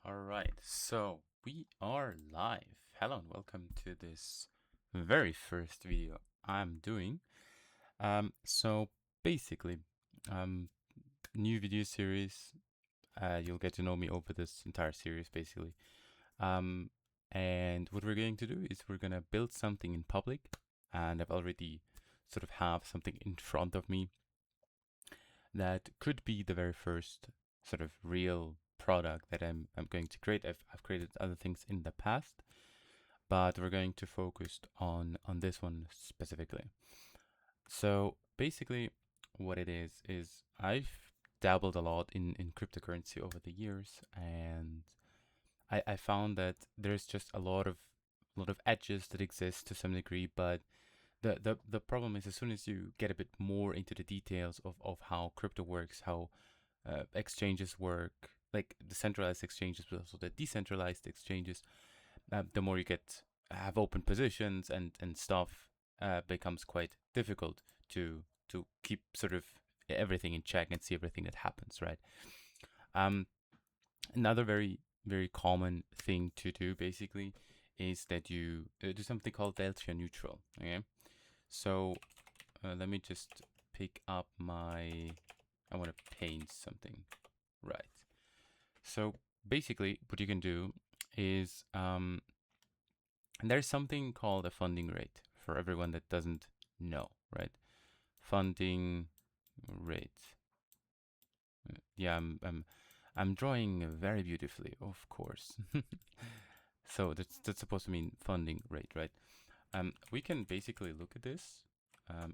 All right, so we are live. Hello and welcome to this very first video I'm doing. So basically, um, new video series. You'll get to know me over this entire series, basically. Um, and what we're going to do is we're gonna build something in public, and I've already sort of have something in front of me that could be the very first sort of real product that I'm going to create. I've created other things in the past, but we're going to focus on this one specifically. So basically, what it is I've dabbled a lot in cryptocurrency over the years, and I found that there's just a lot of edges that exist to some degree, but the problem is as soon as you get a bit more into the details of how crypto works, how exchanges work, like the centralized exchanges, but also the decentralized exchanges, the more you have open positions and stuff, becomes quite difficult to keep sort of everything in check and see everything that happens, right? Um, Another very common thing to do basically is that you do something called delta neutral. Okay, so let me just pick up my. I want to paint something, right? So basically, what you can do is there's something called a funding rate for everyone that doesn't know, right? Funding rate. Yeah, I'm drawing very beautifully, of course. So that's supposed to mean funding rate, right? We can basically look at this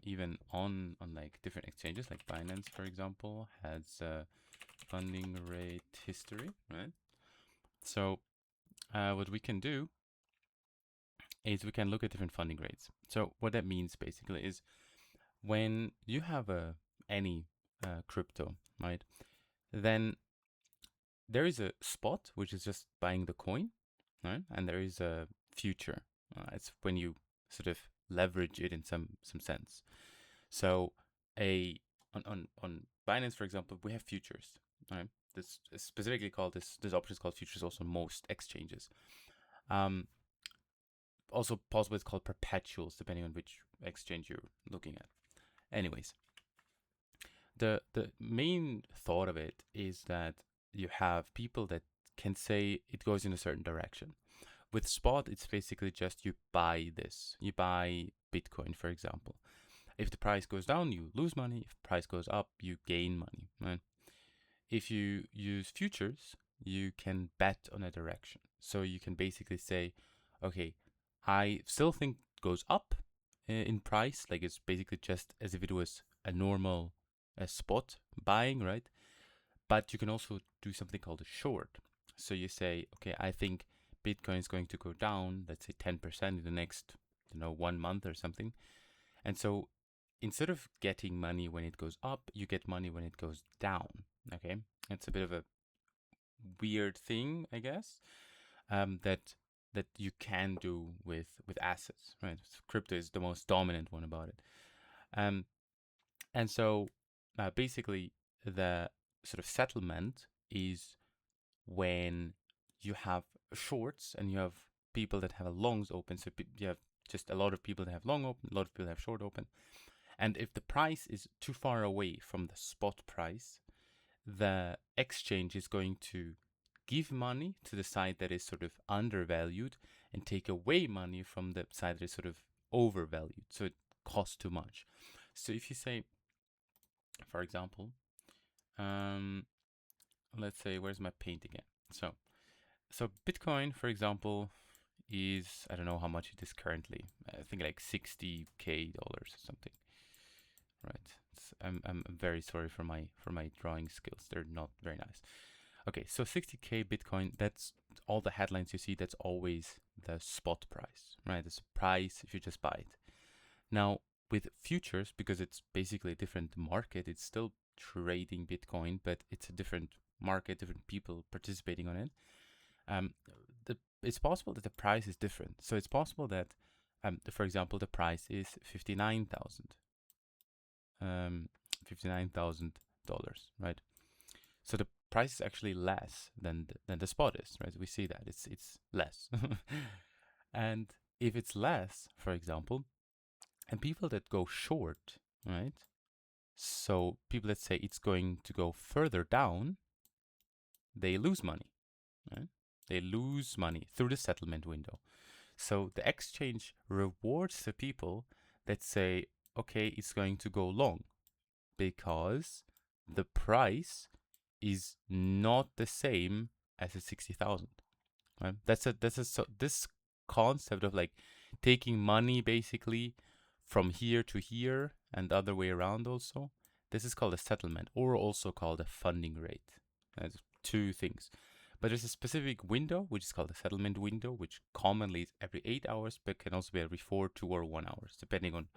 even on like different exchanges, like Binance, for example, has funding rate history, right? So what we can do is we can look at different funding rates. So what that means basically is when you have any crypto, right? Then there is a spot, which is just buying the coin, right? And there is a future. It's when you sort of leverage it in some sense. So a on Binance, for example, we have futures, right? This is specifically called this option is called futures also on most exchanges. Um, Also possible it's called perpetuals depending on which exchange you're looking at. Anyways, the main thought of it is that you have people that can say it goes in a certain direction. With spot, it's basically just you buy this. You buy Bitcoin, for example. If the price goes down, you lose money. If the price goes up, you gain money. Right? If you use futures, you can bet on a direction. So you can basically say, okay, I still think it goes up in price. Like it's basically just as if it was a normal spot buying, right? But you can also do something called a short. So you say, okay, I think Bitcoin is going to go down, let's say 10% in the next, 1 month or something. And so instead of getting money when it goes up, you get money when it goes down. Okay, it's a bit of a weird thing, I guess, that you can do with assets, right? Crypto is the most dominant one about it. Um, and so basically, the sort of settlement is when you have shorts and you have people that have longs open. So you have just a lot of people that have long open, a lot of people that have short open. And if the price is too far away from the spot price, the exchange is going to give money to the side that is sort of undervalued and take away money from the side that is sort of overvalued. So it costs too much. So if you say, for example, um, let's say, where's my paint again? So Bitcoin, for example, is, I don't know how much it is currently. I think like $60K or something. Right. I'm very sorry for my drawing skills. They're not very nice. Okay, so 60K Bitcoin, that's all the headlines you see, that's always the spot price, right? It's a price if you just buy it. Now, with futures, because it's basically a different market, it's still trading Bitcoin, but it's a different market, different people participating on it. Um, it's possible that the price is different. So it's possible that, for example, the price is 59,000. $59,000, right? So price is actually less than the spot is, right? We see that it's less. And if it's less, for example, and people that go short, right? So people that say it's going to go further down, they lose money, right? They lose money through the settlement window. So the exchange rewards the people that say, okay, it's going to go long because the price is not the same as a 60,000. Right? This concept of like taking money basically from here to here and the other way around also. This is called a settlement, or also called a funding rate. That's two things. But there's a specific window, which is called the settlement window, which commonly is every 8 hours, but can also be every 4, 2, or 1 hours, depending on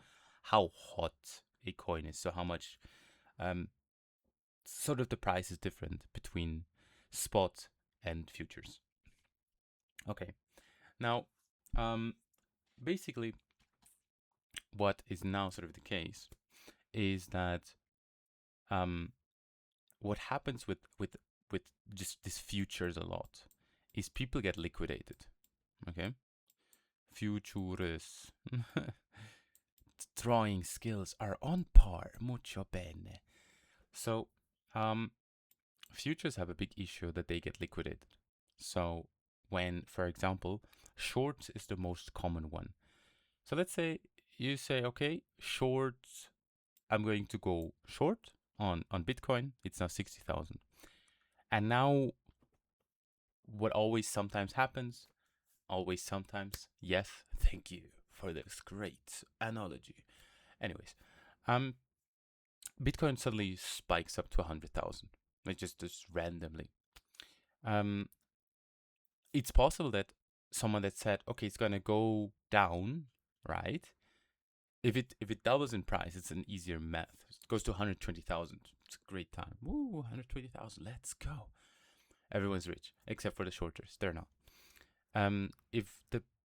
how hot a coin is. So how much, sort of the price is different between spot and futures. Okay, now, basically, what is now sort of the case is that what happens with just these futures a lot is people get liquidated. Okay, futures. Drawing skills are on par, mucho bene. So, futures have a big issue that they get liquidated. So, when, for example, shorts is the most common one. So let's say you say, okay, short, I'm going to go short on Bitcoin. It's now 60,000. And now what always sometimes happens, yes, thank you for this great analogy. Anyways, Bitcoin suddenly spikes up to 100,000. Like just randomly. It's possible that someone that said, okay, it's gonna go down, right? If it doubles in price, it's an easier math. It goes to 120,000. It's a great time. Woo, 120,000. Let's go. Everyone's rich except for the shorters. They're not. If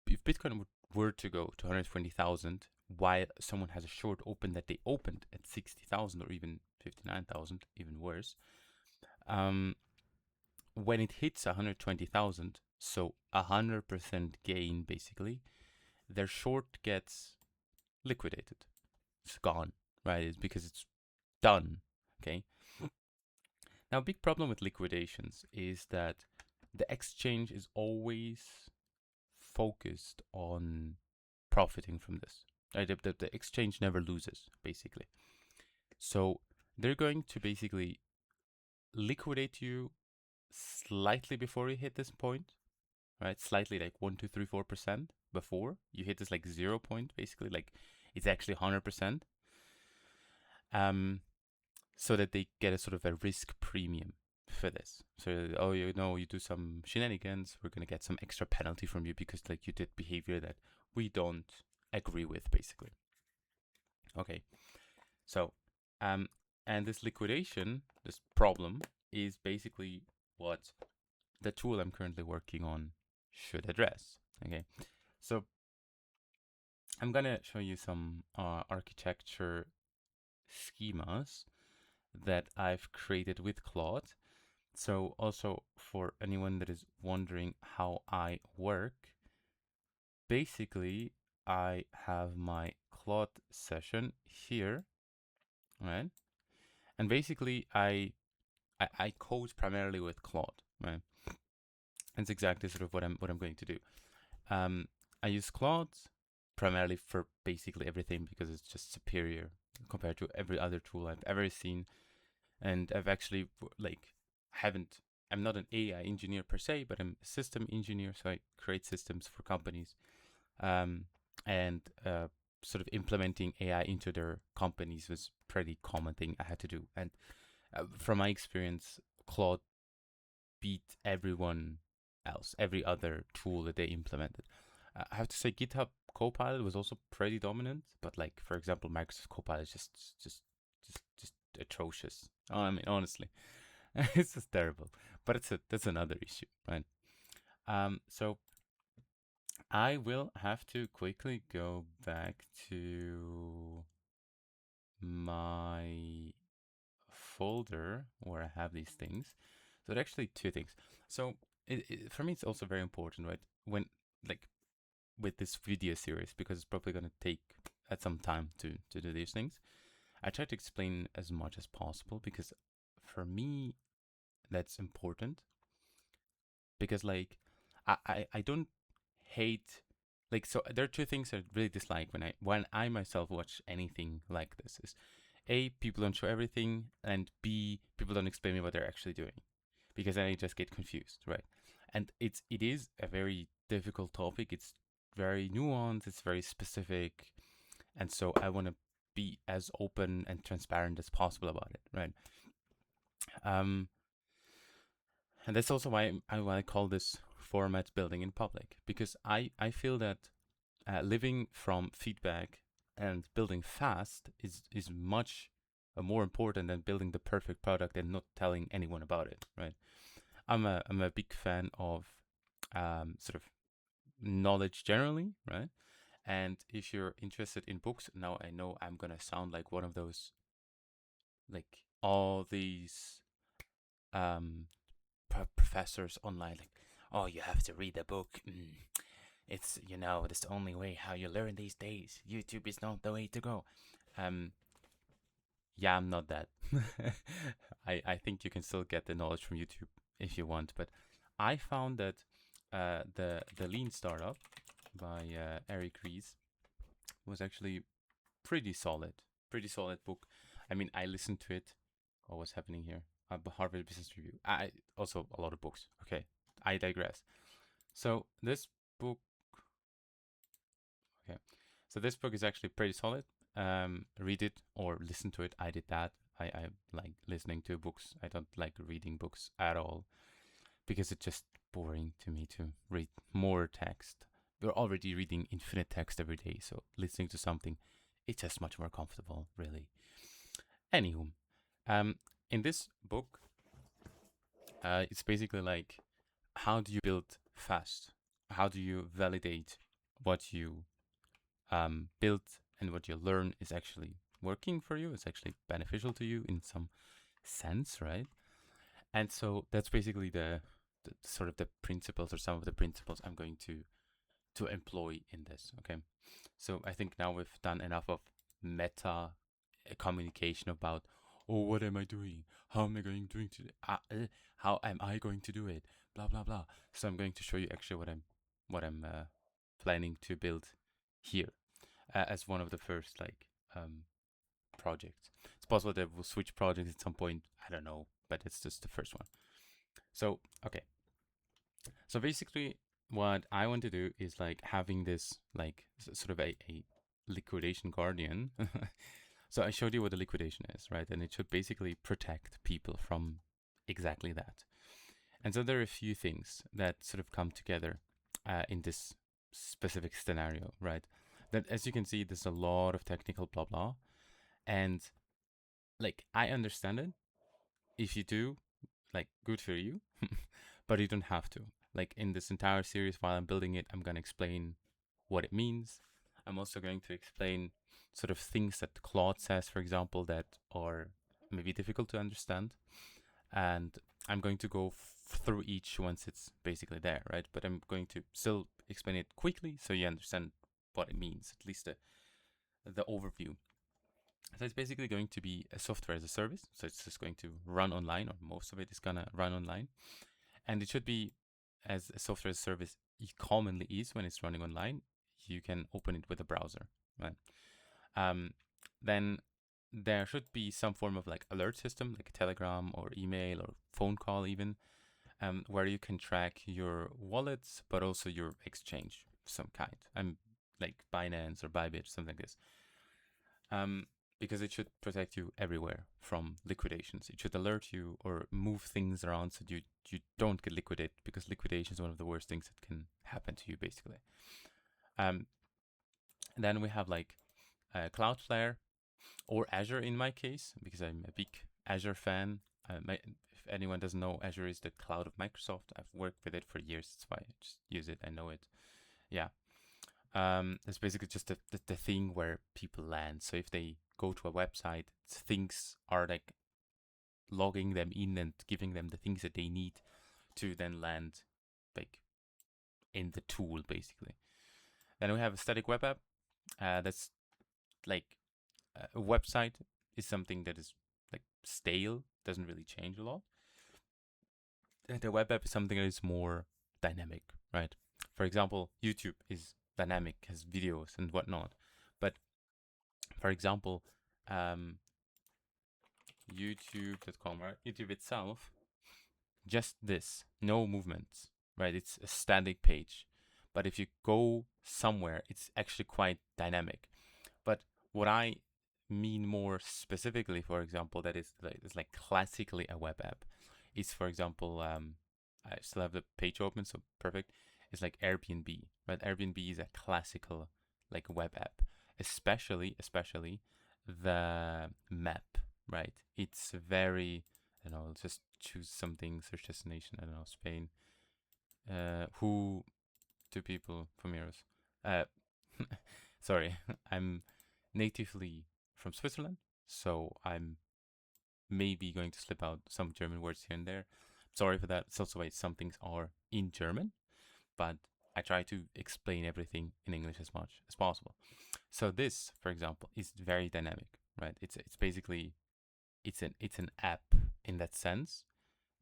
Bitcoin were to go to 120,000 while someone has a short open that they opened at 60,000 or even 59,000, even worse, when it hits 120,000, so 100% gain basically, their short gets liquidated. It's gone, right? It's because it's done. Okay. Now, a big problem with liquidations is that the exchange is always focused on profiting from this. Right? The exchange never loses, basically. So they're going to basically liquidate you slightly before you hit this point, right? Slightly, like 1, 2, 3, 4% before you hit this like 0 point, basically, like it's actually 100%. So that they get a sort of a risk premium for this. So, oh, you know, you do some shenanigans, we're gonna get some extra penalty from you because like you did behavior that we don't agree with, basically. Okay, so, and this liquidation, this problem, is basically what the tool I'm currently working on should address. Okay, so I'm gonna show you some architecture schemas that I've created with Claude. So also for anyone that is wondering how I work, basically I have my Claude session here, right? And basically I code primarily with Claude, right? That's exactly sort of what I'm going to do. I use Claude primarily for basically everything because it's just superior compared to every other tool I've ever seen. And I've actually I'm not an AI engineer per se, but I'm a system engineer, so I create systems for companies, and sort of implementing AI into their companies was a pretty common thing I had to do. And from my experience, Claude beat everyone else, every other tool that they implemented. I have to say, GitHub Copilot was also pretty dominant, but like for example, Microsoft Copilot is just atrocious. I mean, honestly, it's just terrible. But that's another issue, right? So I will have to quickly go back to my folder where I have these things. So there are actually two things. So for me, it's also very important, right? When like with this video series, because it's probably going to take some time to do these things. I try to explain as much as possible because for me that's important. Because like I don't hate, like, so there are two things I really dislike when I myself watch anything like this is A, people don't show everything, and B, people don't explain me what they're actually doing. Because then I just get confused, right? And it is a very difficult topic. It's very nuanced, it's very specific, and so I want to be as open and transparent as possible about it, right? Um, and that's also why I call this format building in public, because I feel that living from feedback and building fast is much more important than building the perfect product and not telling anyone about it, right? I'm a big fan of sort of knowledge generally, right? And if you're interested in books, now I know I'm gonna sound like one of those, like all these um professors online, like, oh, you have to read a book. It's, that's the only way how you learn these days. YouTube is not the way to go. Um, yeah, I'm not that. I think you can still get the knowledge from YouTube if you want, but I found that the Lean Startup by Eric Ries was actually pretty solid, pretty solid book. I mean, I listened to it. Oh, what's happening here? Harvard Business Review. I also a lot of books. Okay, I digress. So this book, okay, so this book is actually pretty solid. Read it or listen to it. I did that. I like listening to books. I don't like reading books at all because it's just boring to me to read more text. We're already reading infinite text every day, so listening to something, it's just much more comfortable, really. Anywho, in this book, it's basically like, how do you build fast? How do you validate what you build and what you learn is actually working for you? It's actually beneficial to you in some sense, right? And so that's basically the sort of the principles, or some of the principles I'm going to employ in this. Okay, so I think now we've done enough of meta communication about, oh, what am I doing? How am I going doing to how am I going to do it? Blah blah blah. So I'm going to show you actually what I'm planning to build here as one of the first projects. It's possible that we'll switch projects at some point. I don't know, but it's just the first one. So okay, so basically, what I want to do is like having this like sort of a liquidation guardian. So I showed you what a liquidation is, right? And it should basically protect people from exactly that. And so there are a few things that sort of come together in this specific scenario, right? That, as you can see, there's a lot of technical blah blah, and like I understand it. If you do, like, good for you, but you don't have to. Like in this entire series, while I'm building it, I'm gonna explain what it means. I'm also going to explain sort of things that Claude says, for example, that are maybe difficult to understand. And I'm going to go through each once it's basically there, right? But I'm going to still explain it quickly so you understand what it means, at least the overview. So it's basically going to be a software as a service. So it's just going to run online, or most of it is gonna run online. And it should be, as a software as a service commonly is when it's running online, you can open it with a browser, right? Then there should be some form of like alert system, like a Telegram or email or phone call even, where you can track your wallets, but also your exchange of some kind. I'm like Binance or Bybit, something like this. Because it should protect you everywhere from liquidations. It should alert you or move things around so you don't get liquidated, because liquidation is one of the worst things that can happen to you, basically. Then we have like Cloudflare or Azure in my case, because I'm a big Azure fan. If anyone doesn't know, Azure is the cloud of Microsoft. I've worked with it for years. That's why I just use it. I know it. Yeah. It's basically just the thing where people land. So if they go to a website, things are like logging them in and giving them the things that they need to then land like in the tool basically. Then we have a static web app. That's like a website is something that is like stale, doesn't really change a lot. And the web app is something that is more dynamic, right? For example, YouTube is dynamic, has videos and whatnot. But for example, YouTube.com, right? YouTube itself, just this, no movements, right? It's a static page. But if you go somewhere, it's actually quite dynamic. But what I mean more specifically, for example, that is like classically a web app, is for example, I still have the page open, so perfect. It's like Airbnb, right? Airbnb is a classical like web app, especially the map, right? It's very, I don't know, let's just choose something, search destination, I don't know, Spain. Who do people from Euros? Uh, sorry, I'm natively from Switzerland, so I'm maybe going to slip out some German words here and there. Sorry for that. It's also why some things are in German, but I try to explain everything in English as much as possible. So this, for example, is very dynamic, right? It's basically it's an app in that sense,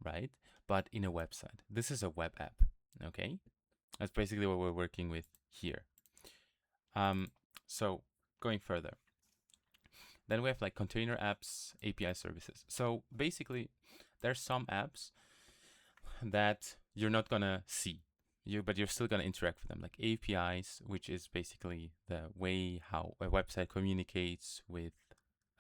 right? But in a website. This is a web app, okay? That's basically what we're working with here. So going further, then we have like container apps, API services. So basically, there's some apps that you're not gonna see, but you're still gonna interact with them, like APIs, which is basically the way how a website communicates with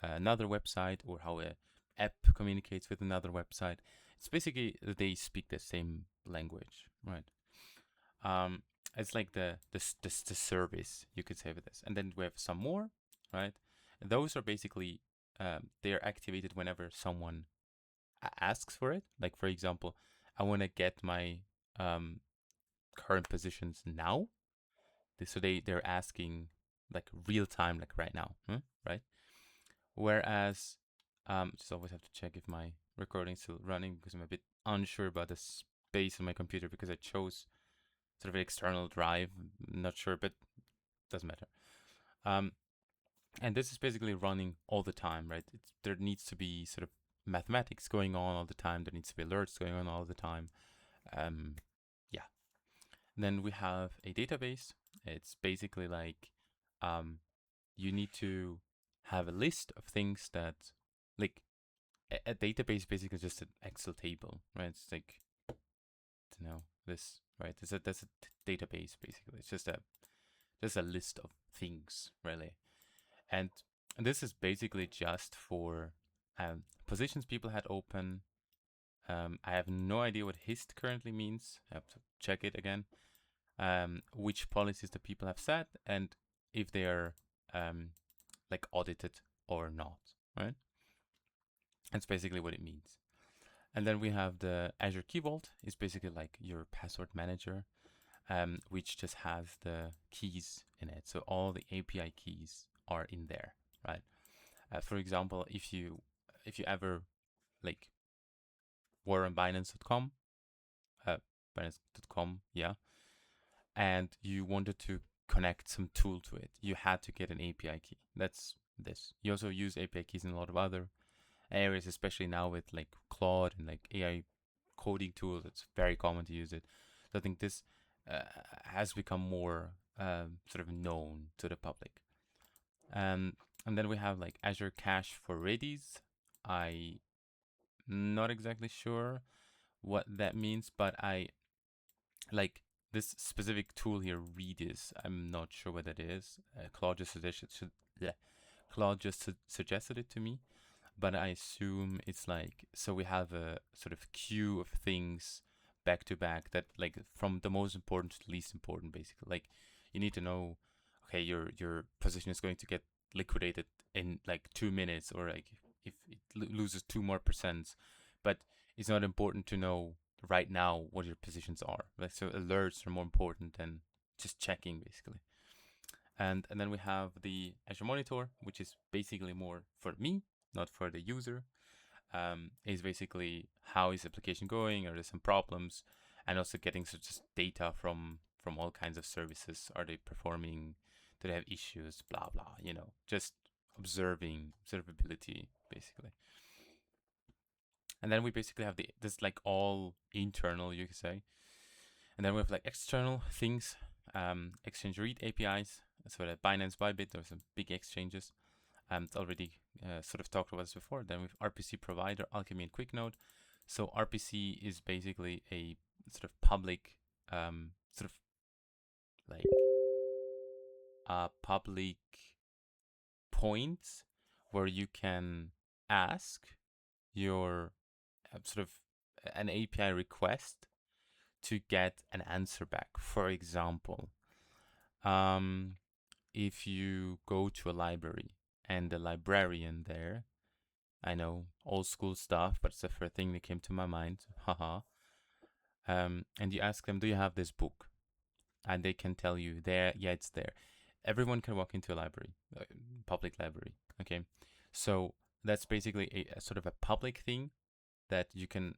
another website, or how a app communicates with another website. It's basically they speak the same language, right? Um, it's like the service, you could say, with this. And then we have some more, right? Those are basically they are activated whenever someone asks for it. Like for example, I want to get my current positions now. So they're asking like real time, like right now, right? Whereas just always have to check if my recording is still running, because I'm a bit unsure about the space on my computer, because I chose sort of an external drive. Not sure, but doesn't matter. And this is basically running all the time, right? There needs to be sort of mathematics going on all the time. There needs to be alerts going on all the time. Yeah. Then we have a database. It's basically like you need to have a list of things that, like, a database basically just an Excel table, right? It's like, you know, this, right? That's a database basically. It's just a list of things, really. And this is basically just for positions people had open. I have no idea what HIST currently means. I have to check it again. Which policies the people have set, and if they are like audited or not, right? That's basically what it means. And then we have the Azure Key Vault. It's basically like your password manager, which just has the keys in it. So all the API keys are in there, right? For example, if you ever like were on Binance.com, Binance.com, yeah, and you wanted to connect some tool to it, you had to get an API key. That's this. You also use API keys in a lot of other areas, especially now with like Claude and like AI coding tools. It's very common to use it. So I think this has become more sort of known to the public. And then we have like Azure Cache for Redis. I'm not exactly sure what that means, but I like this specific tool here, Redis. I'm not sure what that is. Claude just suggested it to me, but I assume it's like, so we have a sort of queue of things back to back, that like from the most important to the least important, basically. Like you need to know, okay, your position is going to get liquidated in like 2 minutes, or like if it loses 2 more%, but it's not important to know right now what your positions are. Like, so alerts are more important than just checking, basically. And then we have the Azure Monitor, which is basically more for me, not for the user. is basically how is the application going? Are there some problems? And also getting such just data from all kinds of services. Are they performing? Do they have issues? Blah blah. Just observability basically. And then we basically have this like all internal, you could say. And then we have like external things, exchange read APIs. So that Binance, Bybit, there's some big exchanges. It's already sort of talked about this before. Then we have RPC provider, Alchemy and QuickNode. So RPC is basically a sort of public, sort of like a public point where you can ask your sort of an API request to get an answer back. For example, if you go to a library and the librarian there, I know, old school stuff, but it's the first thing that came to my mind, haha. And you ask them, do you have this book? And they can tell you, there, yeah, it's there. Everyone can walk into a library, public library, okay? So that's basically a sort of a public thing that you can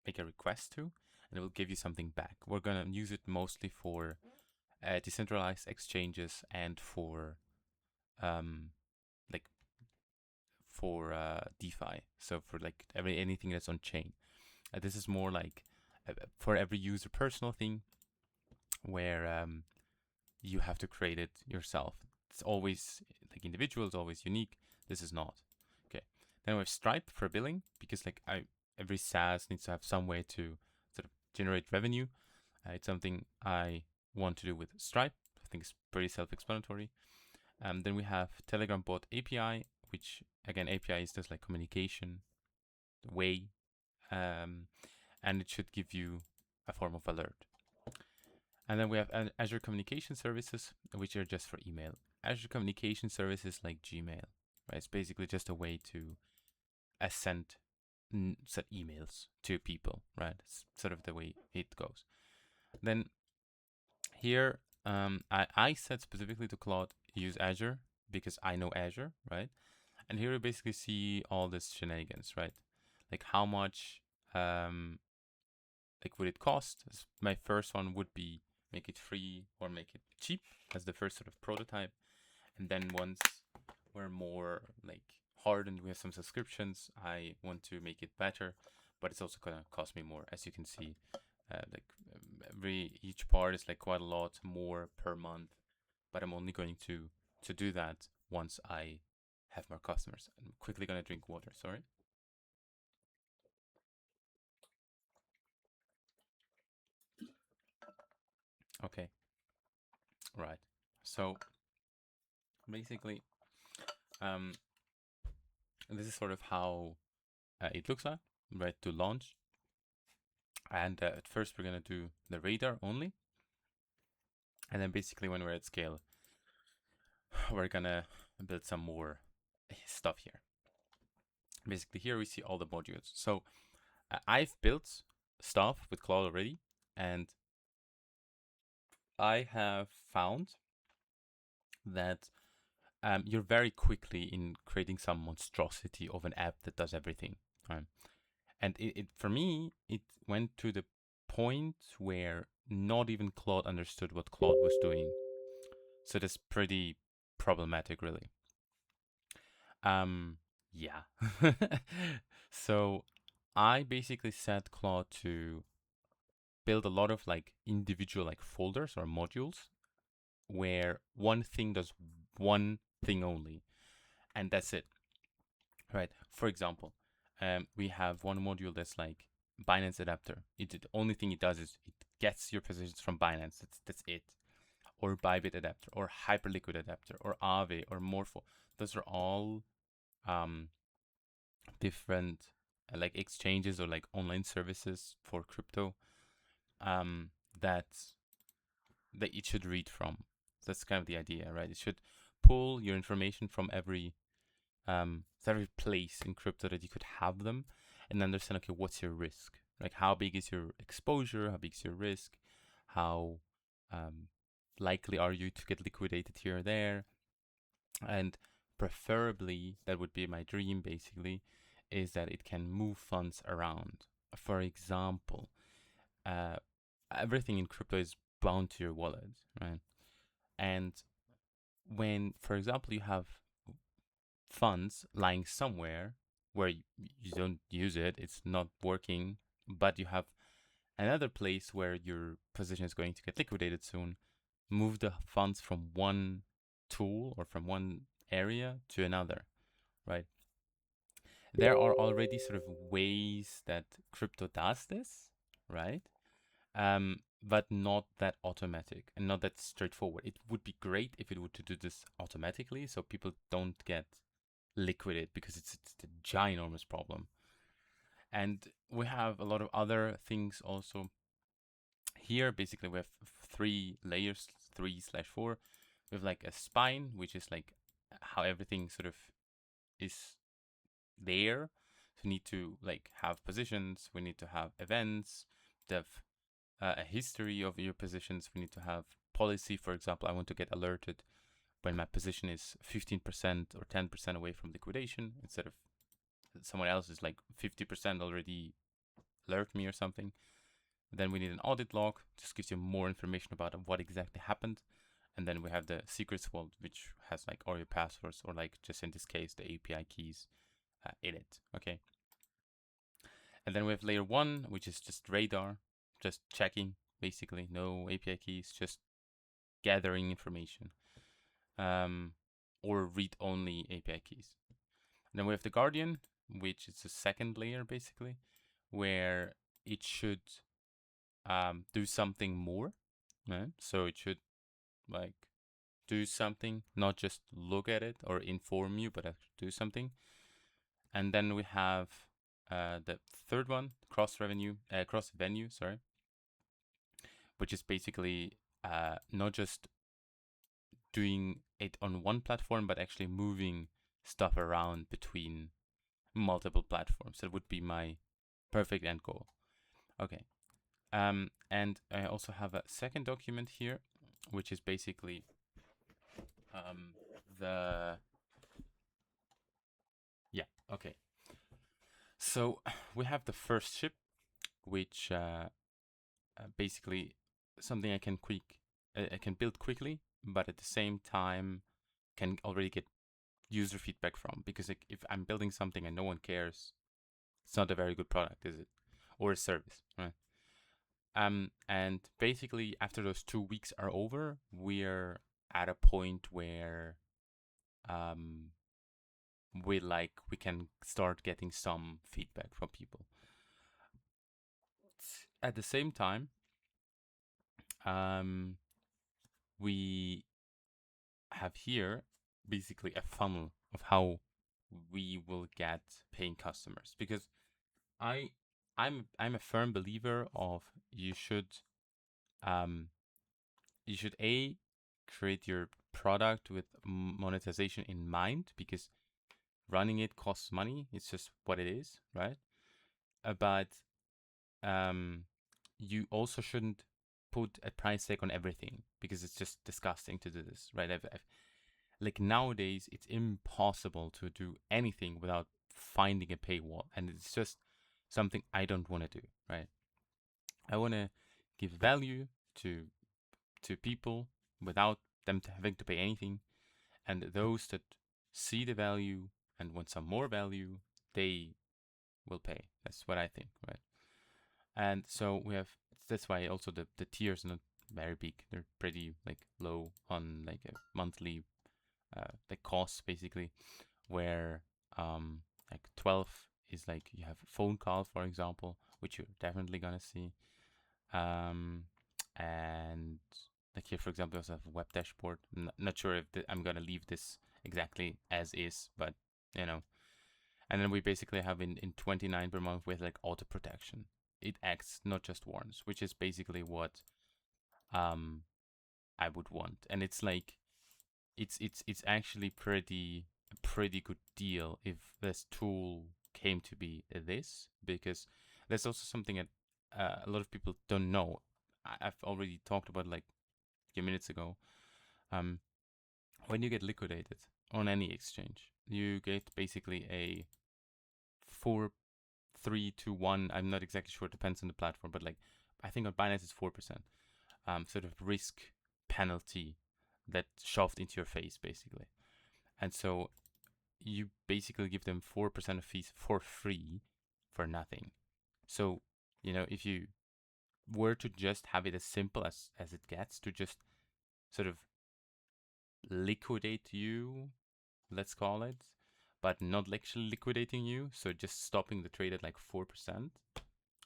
make a request to, and it will give you something back. We're gonna use it mostly for decentralized exchanges and for like for DeFi. So for like anything that's on chain. This is more like for every user personal thing where you have to create it yourself. It's always like individual, it's always unique. This is not. Okay. Then we have Stripe for billing because like every SaaS needs to have some way to sort of generate revenue. It's something I want to do with Stripe. I think it's pretty self-explanatory. Then we have Telegram bot API, which again API is just like communication way, and it should give you a form of alert. And then we have Azure Communication Services, which are just for email. Azure Communication Services like Gmail, right? It's basically just a way to send emails to people, right? It's sort of the way it goes. Then here, I said specifically to Claude, use Azure because I know Azure, right? And here we basically see all this shenanigans, right? Like how much, like would it cost? My first one would be make it free or make it cheap as the first sort of prototype. And then once we're more like hardened, we have some subscriptions, I want to make it better, but it's also gonna cost me more. As you can see, like each part is like quite a lot more per month, but I'm only going to do that once I have more customers. I'm quickly gonna drink water, sorry. Okay, right. So basically, this is sort of how it looks like, right, to launch. And at first we're gonna do the radar only. And then basically when we're at scale, we're gonna build some more stuff here. Basically here we see all the modules. So I've built stuff with Claude already, and I have found that you're very quickly in creating some monstrosity of an app that does everything. Right? And it for me, it went to the point where not even Claude understood what Claude was doing. So that's pretty problematic, really. Yeah. So I basically set Claude to build a lot of like individual like folders or modules where one thing does one thing only, and that's it. Right. For example, we have one module that's like Binance adapter. The only thing it does is it gets your positions from Binance. That's it. Or Bybit adapter, or Hyperliquid adapter, or Aave, or Morpho. Those are all different like exchanges or like online services for crypto that it should read from. That's kind of the idea, right? It should pull your information from every place in crypto that you could have them, and understand, okay, what's your risk? Like how big is your exposure? How big is your risk? How likely are you to get liquidated here or there? And preferably, that would be my dream basically, is that it can move funds around. For example, uh, everything in crypto is bound to your wallet, right? And when, for example, you have funds lying somewhere where you don't use it, it's not working, but you have another place where your position is going to get liquidated soon, move the funds from one tool or from one area to another, right? There are already sort of ways that crypto does this, right? But not that automatic and not that straightforward. It would be great if it were to do this automatically so people don't get liquidated because it's a ginormous problem. And we have a lot of other things also. Here, basically, we have 3 layers, 3/4. We have like a spine, which is like how everything sort of is there. So we need to like have positions. We need to have events. We have a history of your positions. We need to have policy. For example, I want to get alerted when my position is 15% or 10% away from liquidation instead of someone else is like 50% already alert me or something. Then we need an audit log, just gives you more information about what exactly happened. And then we have the secrets vault, which has like all your passwords or like just in this case, the API keys in it, okay? And then we have layer 1, which is just radar, just checking, basically, no API keys, just gathering information. Or read-only API keys. And then we have the guardian, which is the second layer, basically, where it should do something more, right? So it should like do something, not just look at it or inform you, but do something. And then we have the third one, cross venue, sorry, which is basically not just doing it on one platform, but actually moving stuff around between multiple platforms. That would be my perfect end goal. Okay. And I also have a second document here, which is basically okay. So we have the first ship, which basically something I can build quickly, but at the same time can already get user feedback from, because like, if I'm building something and no one cares, it's not a very good product, is it? Or a service, right? And basically after those 2 weeks are over, we're at a point where we can start getting some feedback from people. At the same time, we have here basically a funnel of how we will get paying customers, because I'm a firm believer of you should a create your product with monetization in mind, because running it costs money. It's just what it is, right? But you also shouldn't put a price tag on everything, because it's just disgusting to do this, right? Like nowadays, it's impossible to do anything without finding a paywall, and it's just something I don't want to do, right? I want to give value to people without them having to pay anything, and those that see the value and want some more value, they will pay. That's what I think, right? And so that's why also the tiers are not very big. They're pretty like low on like a monthly the costs, basically, where like 12 is like you have a phone call, for example, which you're definitely gonna see. And like here, for example, we also have a web dashboard. Not sure if I'm gonna leave this exactly as is, but you know. And then we basically have in 29 per month with like auto protection. It acts, not just warns, which is basically what I would want. And it's like it's actually a pretty good deal if this tool came to be this, because there's also something that a lot of people don't know. I've already talked about like a few minutes ago. When you get liquidated on any exchange, you get basically a 4, 3, 2, 1. I'm not exactly sure. It depends on the platform, but like I think on Binance it's 4%. Sort of risk penalty that shoved into your face, basically. And so you basically give them 4% of fees for free for nothing. So, if you were to just have it as simple as it gets, to just sort of liquidate you, let's call it, but not actually liquidating you, so just stopping the trade at like 4%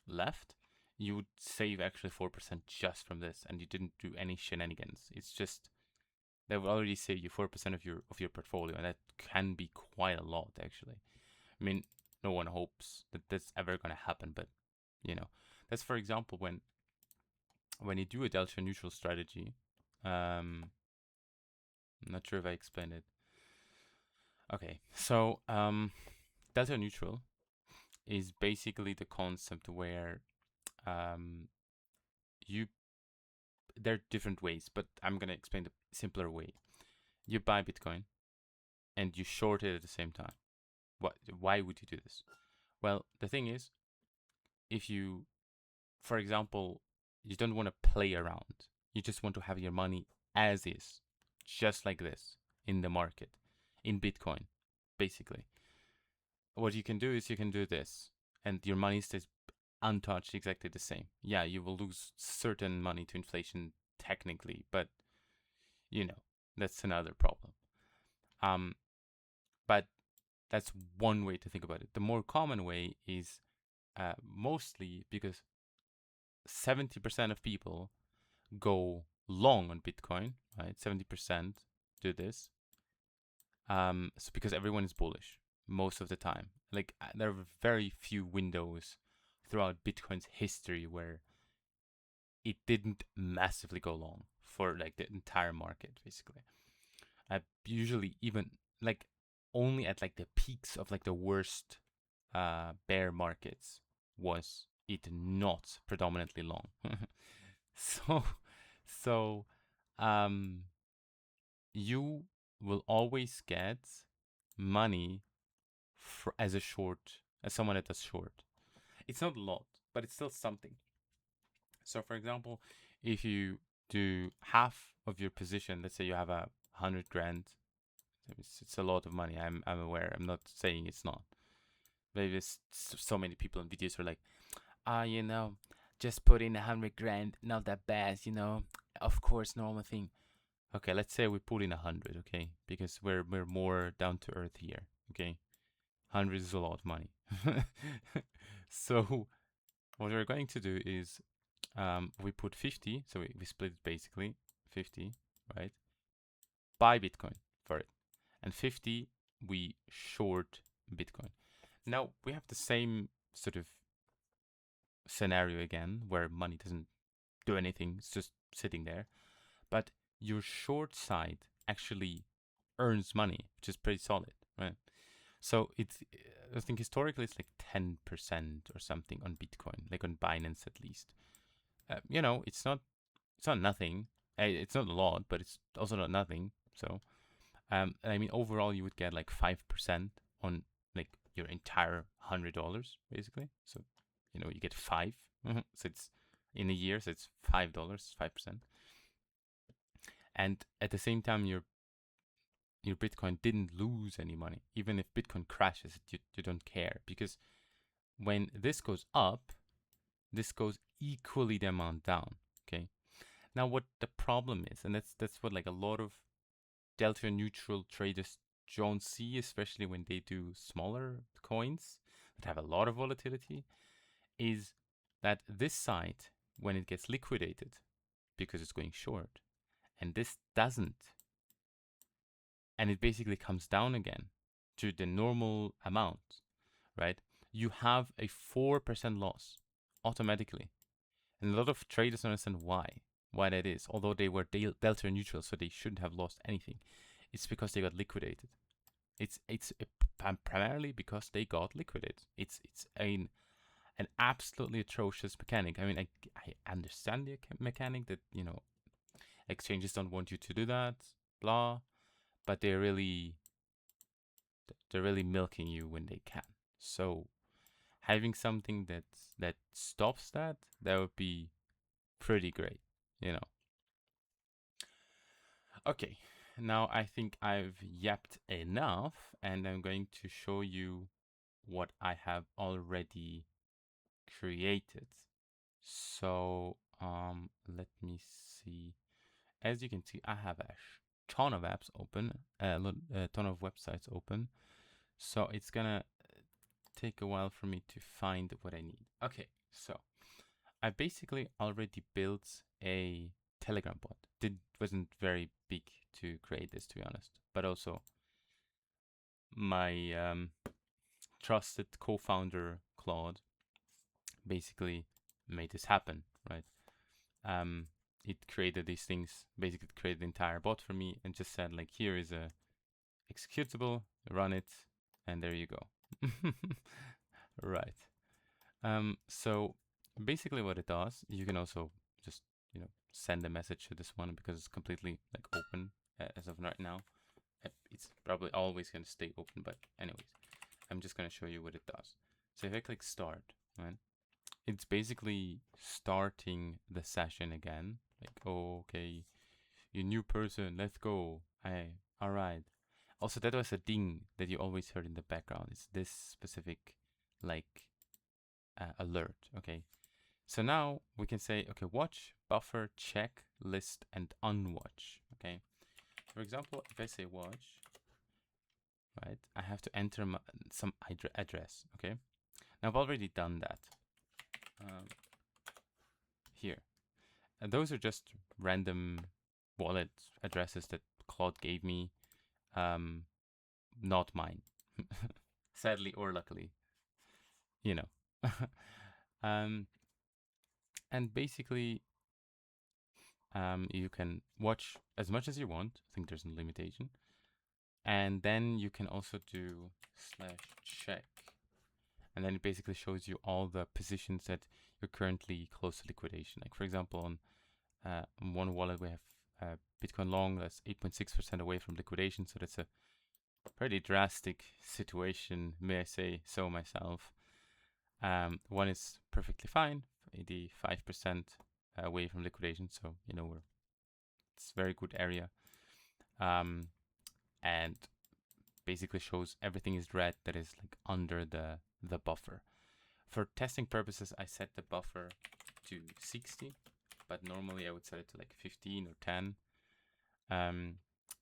left, you would save actually 4% just from this, and you didn't do any shenanigans. It's just that will already save you 4% of your portfolio, and that can be quite a lot actually. I mean, no one hopes that that's ever gonna happen, but that's for example when you do a delta neutral strategy. I'm not sure if I explained it. Okay, so delta neutral is basically the concept where you there are different ways, but I'm gonna explain the simpler way. You buy Bitcoin and you short it at the same time. Why would you do this? Well, the thing is, if you, for example, you don't want to play around, you just want to have your money as is, just like this in the market, in Bitcoin, basically. What you can do is you can do this, and your money stays untouched, exactly the same. Yeah, you will lose certain money to inflation technically, but that's another problem. But that's one way to think about it. The more common way is mostly because 70% of people go long on Bitcoin, right? 70% do this. So because everyone is bullish most of the time. Like there are very few windows throughout Bitcoin's history where it didn't massively go long for like the entire market, basically. Usually even like only at like the peaks of like the worst bear markets was it not predominantly long. so so you will always get money as a short, as someone that does short. It's not a lot, but it's still something. So for example, if you do half of your position, let's say you have 100 grand, it's a lot of money. I'm aware. I'm not saying it's not. Maybe so many people in videos are like, just put in 100 grand, not that bad, of course, normal thing. Okay, let's say we put in 100, okay, because we're more down to earth here, okay. 100 is a lot of money. So what we're going to do is we put 50, so we split it basically 50, right? Buy Bitcoin for it, and 50 we short Bitcoin. Now we have the same sort of scenario again where money doesn't do anything, it's just sitting there, but your short side actually earns money, which is pretty solid, right? So it's, I think historically it's like 10% or something on Bitcoin, like on Binance at least. It's not nothing. It's not a lot, but it's also not nothing. So, I mean, overall you would get like 5% on like your entire $100 basically. So, you get 5. So it's in a year, so it's $5, 5%. And at the same time, your Bitcoin didn't lose any money. Even if Bitcoin crashes, you don't care, because when this goes up, this goes equally the amount down. Okay. Now, what the problem is, and that's what like a lot of delta neutral traders don't see, especially when they do smaller coins that have a lot of volatility, is that this side, when it gets liquidated because it's going short, and this doesn't, and it basically comes down again to the normal amount, right? You have a 4% loss automatically. And a lot of traders don't understand why that is, although they were delta neutral, so they shouldn't have lost anything. It's because they got liquidated. It's primarily because they got liquidated. It's an absolutely atrocious mechanic. I mean, I understand the mechanic that, exchanges don't want you to do that, blah, but they're really milking you when they can. So having something that stops that would be pretty great, you know. Okay, now I think I've yapped enough, and I'm going to show you what I have already created. So let me see. As you can see, I have a ton of apps open, a ton of websites open. So it's gonna take a while for me to find what I need. Okay, so I basically already built a Telegram bot. It wasn't very big to create this, to be honest, but also my trusted co-founder Claude basically made this happen, right? It created these things, basically created the entire bot for me and just said like, here is a executable, run it, and there you go. Right. So basically what it does, you can also just, send a message to this one because it's completely like open as of right now. It's probably always going to stay open, but anyways, I'm just going to show you what it does. So if I click start, right, it's basically starting the session again. Like, oh, okay, you new person, let's go. All right. Also, that was a ding that you always heard in the background. It's this specific, like, alert. Okay. So now we can say, okay, watch, buffer, check, list, and unwatch. Okay. For example, if I say watch, right, I have to enter some address. Okay. Now I've already done that. Here. And those are just random wallet addresses that Claude gave me. Not mine. Sadly or luckily. You know. um, and basically, you can watch as much as you want. I think there's no limitation. And then you can also do /check. And then it basically shows you all the positions that you're currently close to liquidation. Like, for example, on one wallet, we have Bitcoin long that's 8.6% away from liquidation. So that's a pretty drastic situation, may I say so myself. One is perfectly fine, 85% away from liquidation. So, it's a very good area. And basically shows everything is red that is like under the buffer. For testing purposes, I set the buffer to 60, but normally I would set it to like 15 or 10. And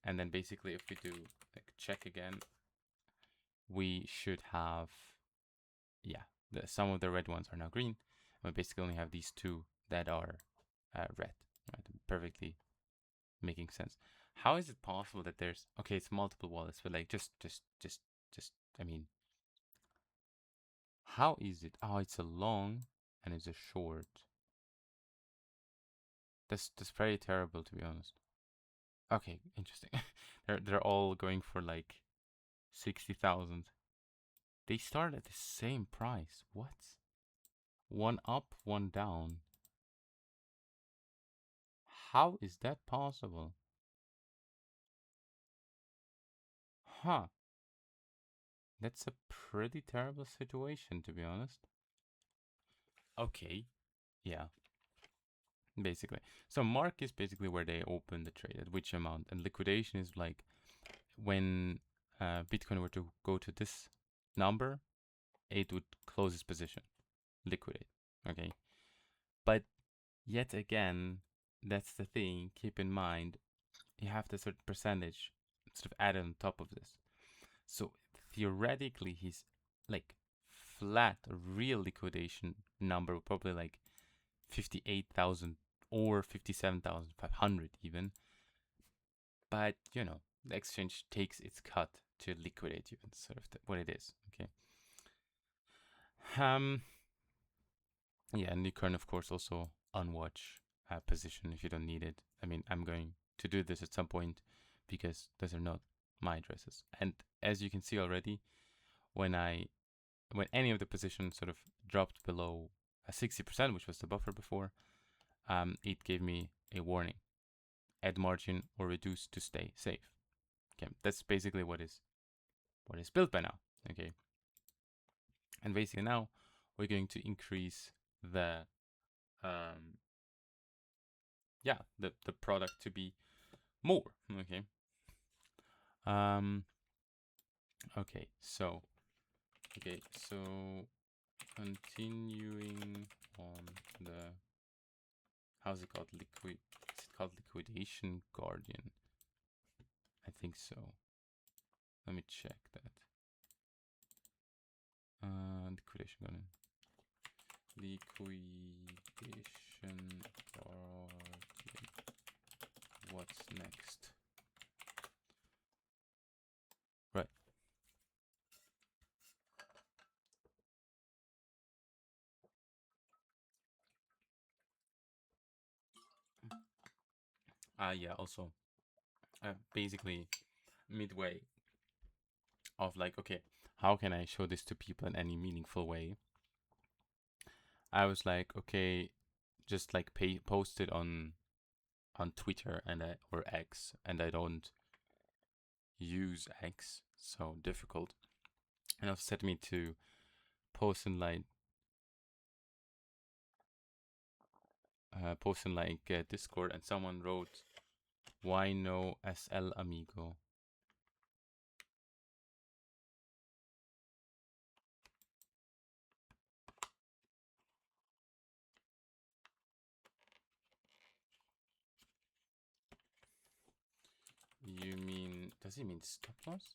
then basically if we do like check again, we should have, some of the red ones are now green. We basically only have these two that are red, right? Perfectly making sense. How is it possible that there's, okay, it's multiple wallets, but like just, I mean, how is it? Oh, it's a long and it's a short. That's very terrible, to be honest. Okay, interesting. they're all going for like 60,000. They start at the same price. What? One up, one down. How is that possible? Huh. That's a pretty terrible situation, to be honest. Okay. Yeah. Basically. So mark is basically where they open the trade, at which amount. And liquidation is like when Bitcoin were to go to this number, it would close its position, liquidate. Okay. But yet again, that's the thing. Keep in mind, you have the certain percentage sort of added on top of this. So theoretically, he's like flat, a real liquidation number, probably like 58,000 or 57,500 even. But, the exchange takes its cut to liquidate you. It's sort of what it is. Okay. Yeah, and you can, of course, also unwatch position if you don't need it. I mean, I'm going to do this at some point because those are not my addresses. And as you can see already, when any of the positions sort of dropped below 60%, which was the buffer before, it gave me a warning: add margin or reduce to stay safe. Okay, that's basically what is built by now. Okay, and basically now we're going to increase the the product to be more. Okay. Okay, so continuing on the, how's it called? Is it called liquidation guardian? I think so. Let me check that. Liquidation guardian. Liquidation guardian. What's next? Right. Yeah, also, basically, midway of like, okay, how can I show this to people in any meaningful way? I was like, okay, just like post it on Twitter or X, and I don't use X, so difficult. And it set me to post in like Discord, and someone wrote, "Why no SL amigo?" You mean, does he mean stop loss?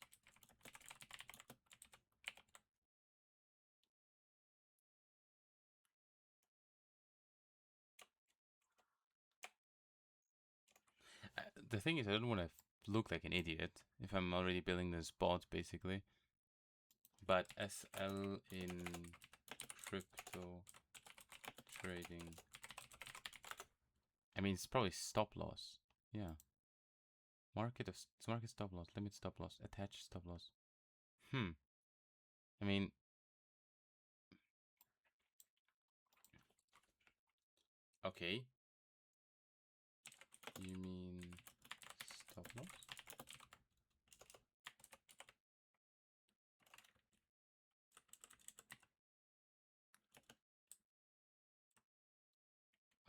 The thing is, I don't want to look like an idiot if I'm already building this bot, basically. But SL in crypto trading, I mean, it's probably stop loss. Yeah. Market stop loss, limit stop loss, attached stop loss. I mean, okay. You mean stop loss?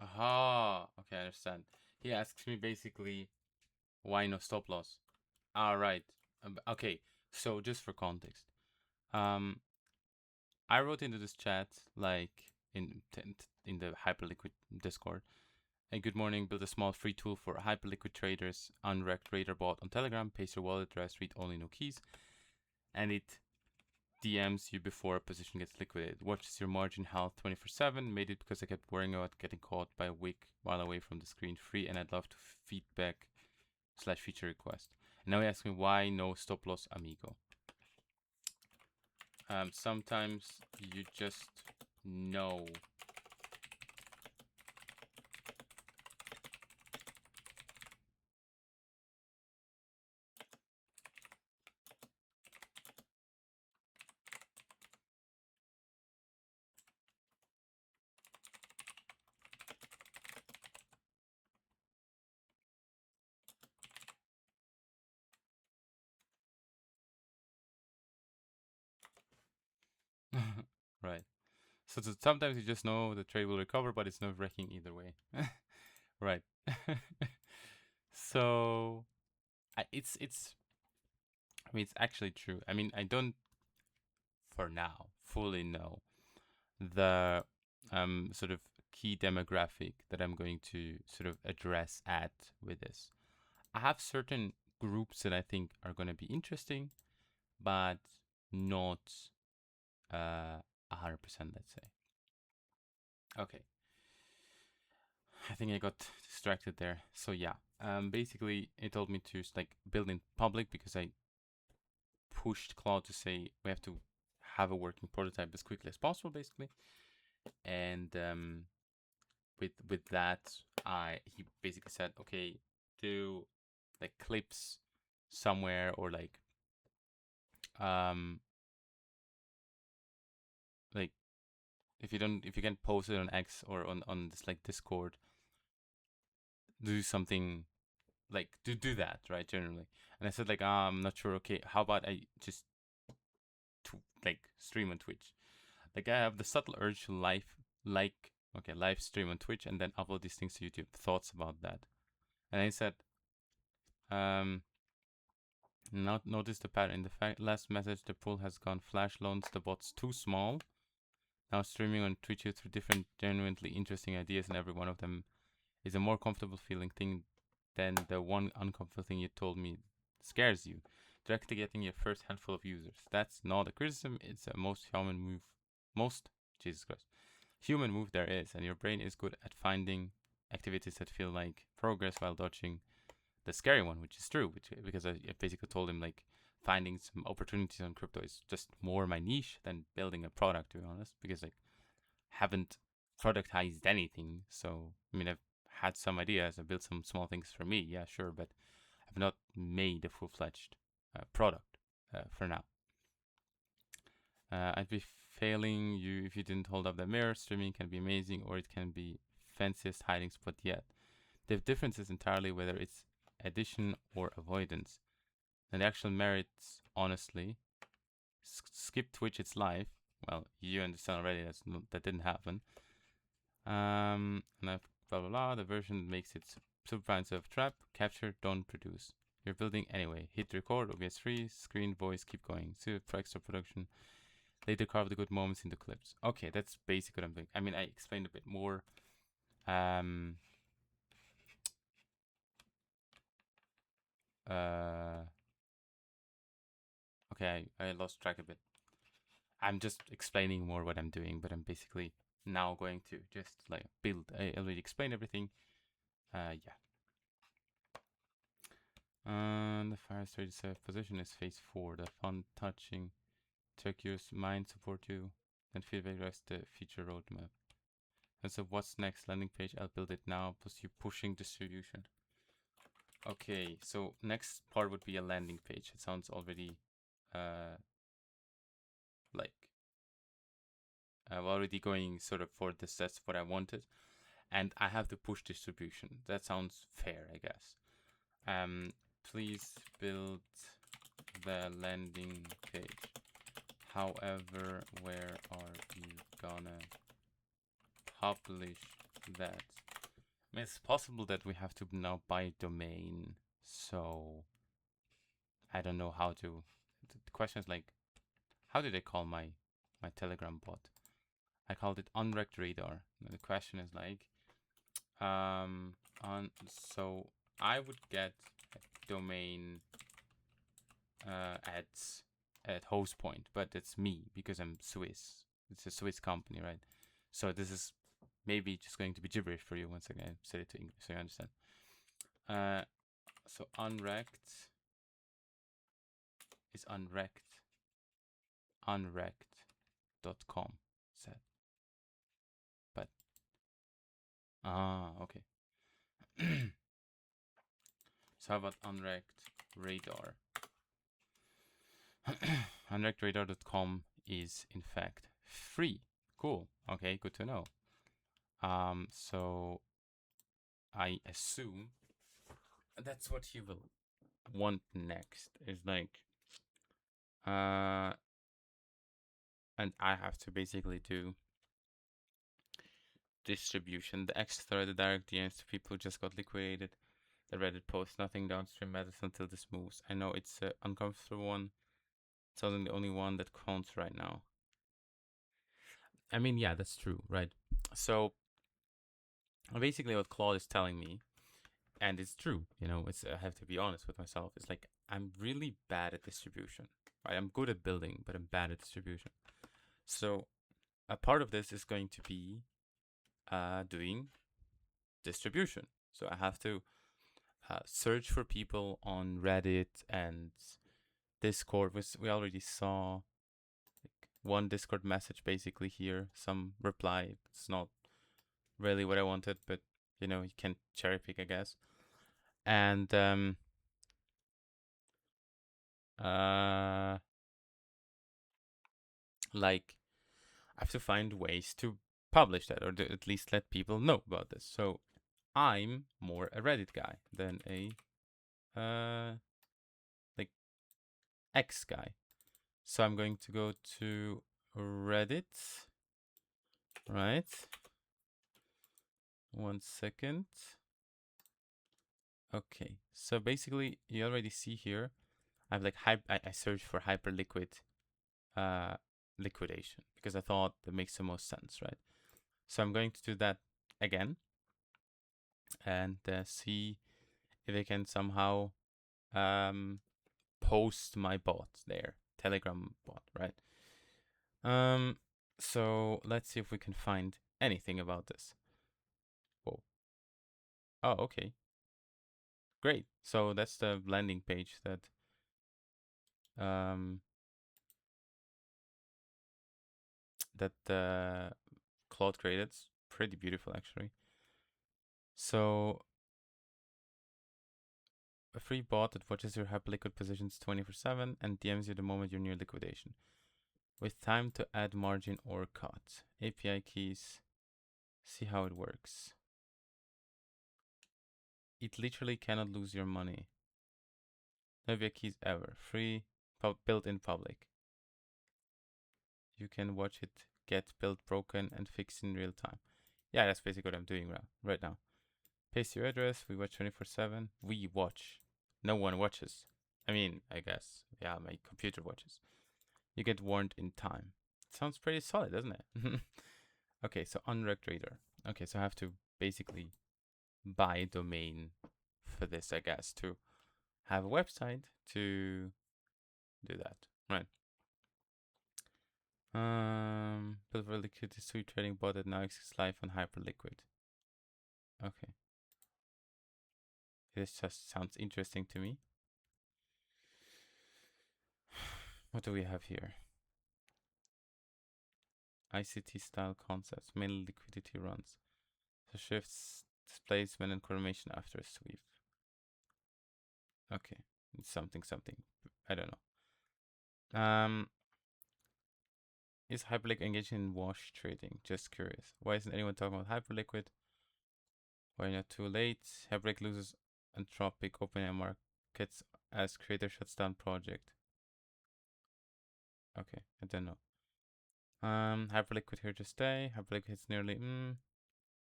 Aha. Okay, I understand. He asks me basically, why no stop loss? Right. Okay. So just for context, I wrote into this chat like in the Hyperliquid Discord. Hey, good morning. Build a small free tool for Hyperliquid traders. Unrekt Radar bot on Telegram. Paste your wallet address. Read only, no keys. And it DMs you before a position gets liquidated. Watches your margin health 24/7. Made it because I kept worrying about getting caught by a wick while away from the screen. Free, and I'd love to feedback / feature request. And now he asks me why no stop loss amigo. Sometimes you just know. Right. So sometimes you just know the trade will recover, but it's nerve wracking either way. Right. So it's I mean, it's actually true. I mean, I don't for now fully know the sort of key demographic that I'm going to sort of address at with this. I have certain groups that I think are going to be interesting, but not 100%, let's say. Okay. I think I got distracted there. So yeah, basically it told me to like build in public because I pushed Claude to say we have to have a working prototype as quickly as possible, basically. And with that, he basically said, okay, do like clips somewhere, or like if you can post it on X or on this like Discord, do something like do that, right, generally. And I said like, I'm not sure. Okay, how about I just like stream on Twitch? Like I have the subtle urge to live stream on Twitch and then upload these things to YouTube. Thoughts about that? And I said, um, not notice the pattern. In the last message, the pool has gone flash loans. The bot's too small. Now streaming on Twitch through different genuinely interesting ideas, and every one of them is a more comfortable feeling thing than the one uncomfortable thing you told me scares you. Directly getting your first handful of users. That's not a criticism. It's a most human move. Jesus Christ, human move there is, and your brain is good at finding activities that feel like progress while dodging the scary one, which is true. Because I basically told him like finding some opportunities on crypto is just more my niche than building a product, to be honest. Because like haven't productized anything. So I mean, I've had some ideas. I built some small things for me, yeah, sure, but I've not made a full-fledged product for now. I'd be failing you if you didn't hold up the mirror. Streaming can be amazing, or it can be fanciest hiding spot yet. The difference is entirely whether it's addition or avoidance. And the actual merits, honestly, skip Twitch, it's live. Well, you understand already that didn't happen. And I've blah blah blah. The version that makes it super of trap, capture, don't produce. You're building anyway. Hit record, OBS free, screen, voice, keep going. See for extra production. Later carve the good moments into clips. Okay, that's basically what I'm doing. I mean, I explained a bit more. Okay, I lost track a bit. I'm just explaining more what I'm doing, but I'm basically now going to just like build. I already explained everything. Yeah. And the fire stage position is phase 4. The fun touching Turkey's mind support you. Then feedback rest the future roadmap. And so what's next? Landing page, I'll build it now, plus you pushing distribution. Okay, so next part would be a landing page. It sounds already like I'm already going sort of for this. That's what I wanted. And I have to push distribution. That sounds fair, I guess. Please build the landing page. However, where are you gonna publish that? I mean, it's possible that we have to now buy domain. So I don't know how to. The question is like, how did I call my Telegram bot? I called it Unrekt Radar. And the question is like, so I would get domain at host point, but it's me because I'm Swiss. It's a Swiss company, right? So this is maybe just going to be gibberish for you once again. I said it to English so you understand. So Unrekt is unrekt.com said. But okay. So how about Unrekt Radar? Unrektradar.com is in fact free. Cool. Okay, good to know. So I assume that's what you will want next. Is like, and I have to basically do distribution. The X thread, the direct DMs to people who just got liquidated. The Reddit post, nothing downstream matters until this moves. I know it's an uncomfortable one. It's only the only one that counts right now. I mean, yeah, that's true, right? So basically what Claude is telling me, and it's true, you know, I have to be honest with myself. It's like, I'm really bad at distribution, right? I'm good at building, but I'm bad at distribution. So a part of this is going to be doing distribution. So I have to search for people on Reddit and Discord. We already saw like one Discord message basically here, some reply. It's not really what I wanted, but you know, you can cherry pick, I guess. And like I have to find ways to publish that, or to at least let people know about this. So I'm more a Reddit guy than a like X guy. So I'm going to go to Reddit right? 1 second. Okay, so basically you already see here, I've like I searched for Hyperliquid liquidation because I thought that makes the most sense, right? So I'm going to do that again and see if I can somehow post my bot there, Telegram bot, right? Um, so let's see if we can find anything about this. Whoa. Oh, okay. Great. So that's the landing page that um Claude created. It's pretty beautiful actually. So a free bot that watches your Hyperliquid positions 24/7 and DMs you the moment you're near liquidation, with time to add margin or cut. API keys. See how it works. It literally cannot lose your money. No API keys ever. Free, built in public. You can watch it get built, broken, and fixed in real time. Yeah, that's basically what I'm doing right now. Paste your address. We watch 24/7. We watch. No one watches. I mean, I guess. Yeah, my computer watches. You get warned in time. Sounds pretty solid, doesn't it? Okay, so Unrekt Radar. Okay, so I have to basically buy a domain for this, I guess, to have a website to do that. Right. Build for liquidity sweep trading bot that now exists live on Hyperliquid. Okay. This just sounds interesting to me. What do we have here? ICT style concepts, mainly liquidity runs. So shifts, displays when and confirmation after a sweep. Okay, it's something. I don't know. Is Hyperliquid engaged in wash trading? Just curious. Why isn't anyone talking about Hyperliquid? Why not too late? Hyperliquid loses Anthropic open markets as creator shuts down project. Okay, I don't know. Hyperliquid here to stay. Hyperliquid hits nearly.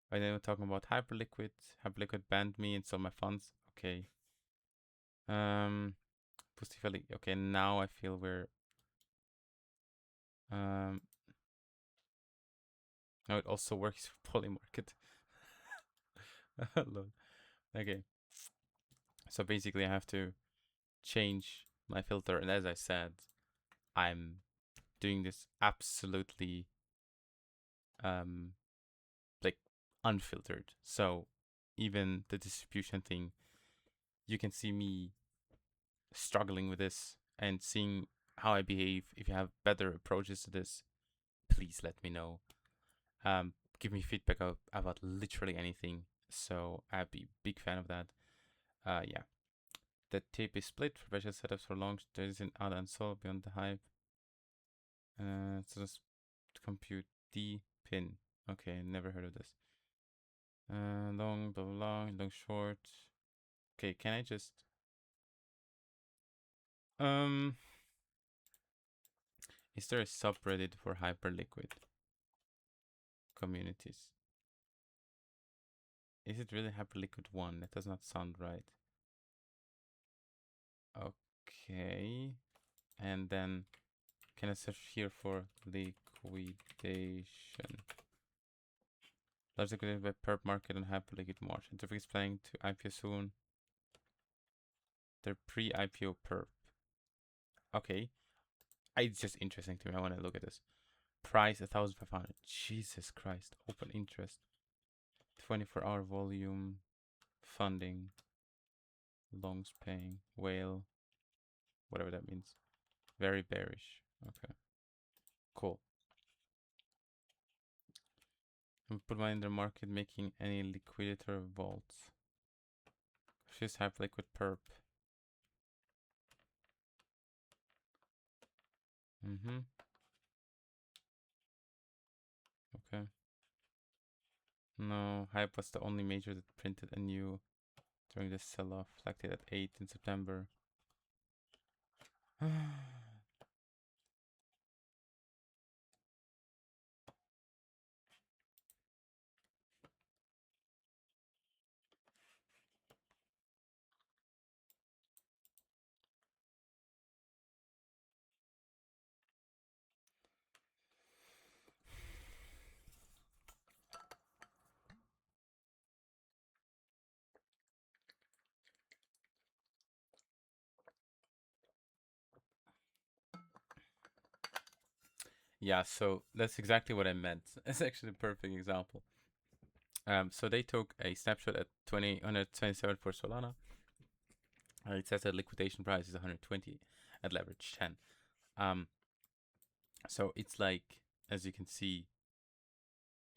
Why they were talking about Hyperliquid? Hyperliquid banned me and sold my funds. Okay. Pustifali. Okay, now I feel we're. Now it also works for Polymarket. Okay. So basically, I have to change my filter, and as I said, I'm doing this absolutely like unfiltered. So even the distribution thing, you can see me struggling with this and seeing how I behave. If you have better approaches to this, please let me know. Give me feedback about literally anything. So I'd be a big fan of that. Yeah. The tape is split. Professional setups for launch. There is an out and sold beyond the hype. So just compute D pin. Okay, never heard of this. Long, blah, blah, blah, long, short. Okay, can I just... Is there a subreddit for Hyperliquid communities? Is it really Hyperliquid 1? That does not sound right. Okay. And then can I search here for liquidation? Large liquidated by perp market and Hyperliquid March. Interface is planning to IPO soon. They're pre-IPO perp. Okay. It's just interesting to me. I want to look at this. Price 1,500. Jesus Christ. Open interest. 24-hour volume. Funding. Longs paying. Whale. Whatever that means. Very bearish. Okay. Cool. And put mine in the market making any liquidator vaults. She's Hyperliquid perp. Okay. No, Hype was the only major that printed anew during the sell-off, reflected at 8 in September. Yeah, so that's exactly what I meant. It's actually a perfect example. So they took a snapshot at 127 for Solana. It says that liquidation price is 120 at leverage 10. So it's like, as you can see,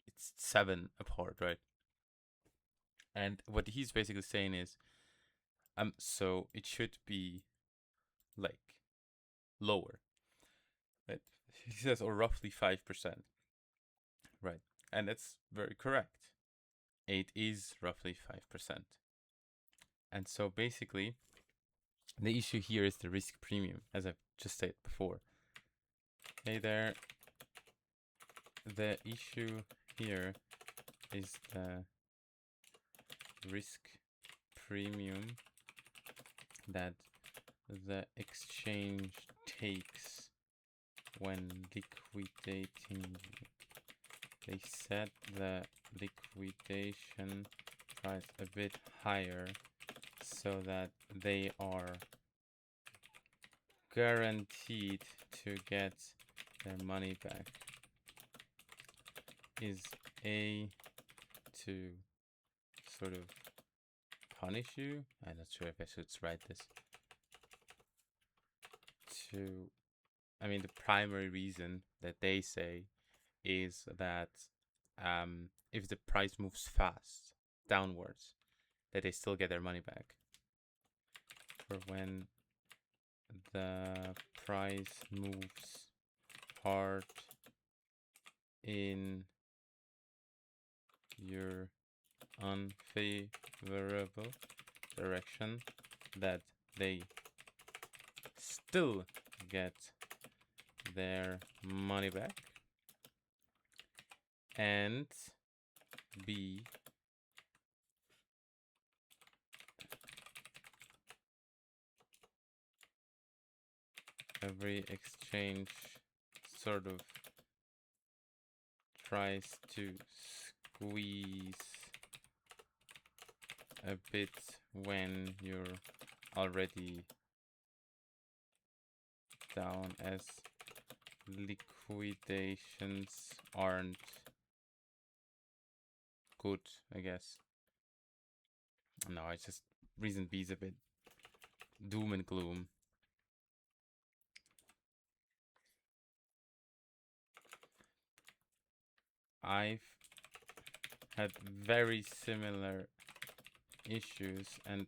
it's 7 apart, right? And what he's basically saying is, so it should be like lower. Right? He says, or roughly 5%, right? And that's very correct. It is roughly 5%. And so basically, the issue here is the risk premium, as I've just said before. Hey there. The issue here is the risk premium that the exchange takes when liquidating. They set the liquidation price a bit higher so that they are guaranteed to get their money back. Is A to sort of punish you? I'm not sure if I should write this. I mean, the primary reason that they say is that if the price moves fast downwards, that they still get their money back. For when the price moves hard in your unfavorable direction, that they still get their money back. And B, every exchange sort of tries to squeeze a bit when you're already down, as liquidations aren't good, I guess. No, it's just reason B is a bit doom and gloom. I've had very similar issues and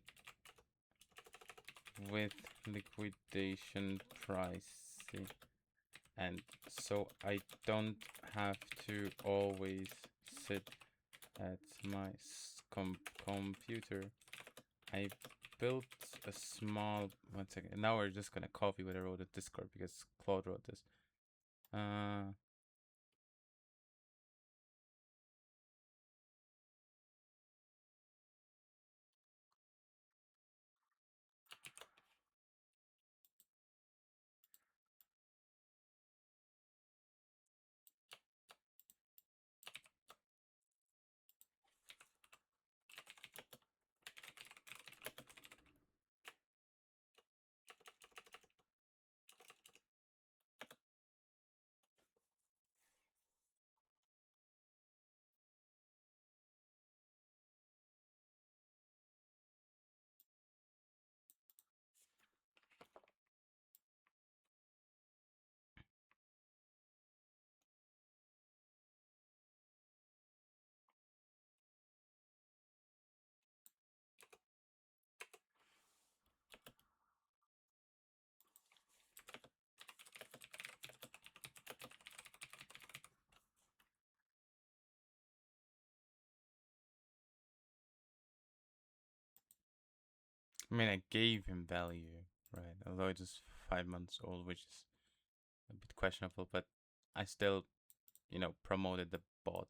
with liquidation pricing, and so I don't have to always sit at my computer. I built a small, one second, now we're just gonna copy what I wrote at Discord because Claude wrote this. I mean, I gave him value, right? Although it is 5 months old, which is a bit questionable, but I still, promoted the bot,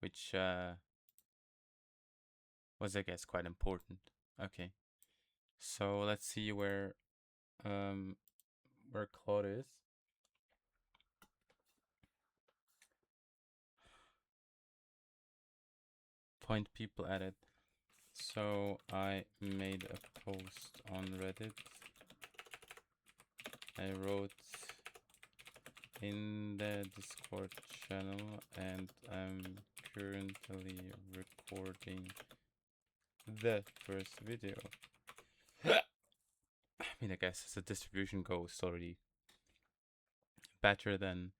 which was, I guess, quite important. Okay, so let's see where Claude is. Point people at it. So I made a post on Reddit. I wrote in the Discord channel, and I'm currently recording the first video. I mean, I guess as a distribution goes, it's already better than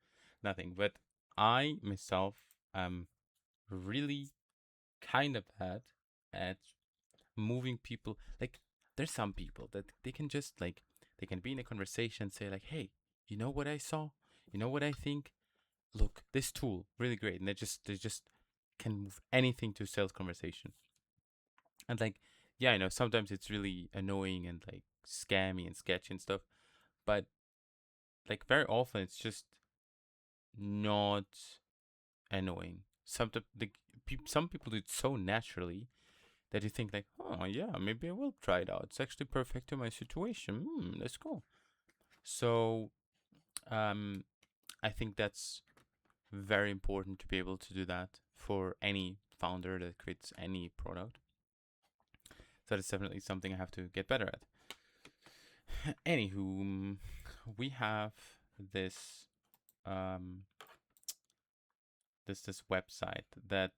nothing. But I myself am really kind of bad at moving people. Like, there's some people that they can just like they can be in a conversation and say like, "Hey, you know what I saw? You know what I think? Look, this tool really great." And they just can move anything to sales conversation. And like, yeah, I know sometimes it's really annoying and like scammy and sketchy and stuff, but like very often it's just not annoying. Some people do it so naturally that you think like, oh yeah, maybe I will try it out. It's actually perfect to my situation. Let's go. So um, I think that's very important to be able to do that for any founder that creates any product. So that's definitely something I have to get better at. Anywho, we have this um, this website that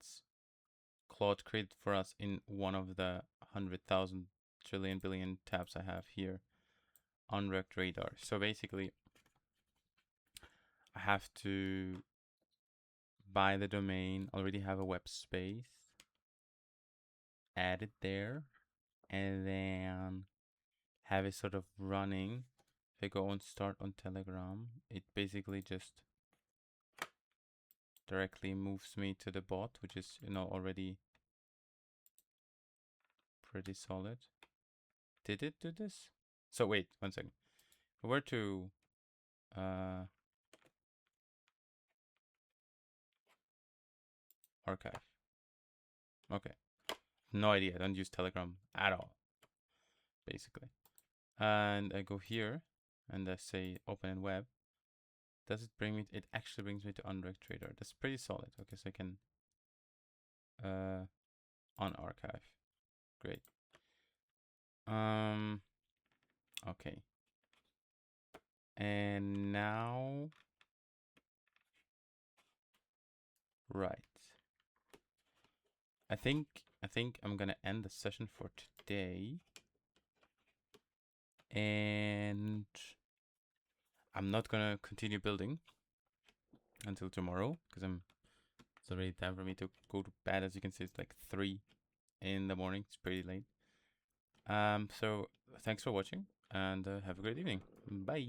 Claude created for us in one of the 100,000 trillion billion tabs I have here, Unrekt Radar. So basically, I have to buy the domain, already have a web space, add it there, and then have it sort of running. If I go on start on Telegram, it basically just directly moves me to the bot, which is, already pretty solid. Did it do this? So wait, 1 second. If I were to archive. Okay. No idea. I don't use Telegram at all, basically. And I go here and I say open in web. Does it bring me? It actually brings me to Unrekt Radar. That's pretty solid. Okay, so I can unarchive. Great. Okay. And now, right. I think I'm gonna end the session for today, and I'm not gonna continue building until tomorrow because it's already time for me to go to bed. As you can see, it's like 3 in the morning. It's pretty late. So thanks for watching, and have a great evening. Bye.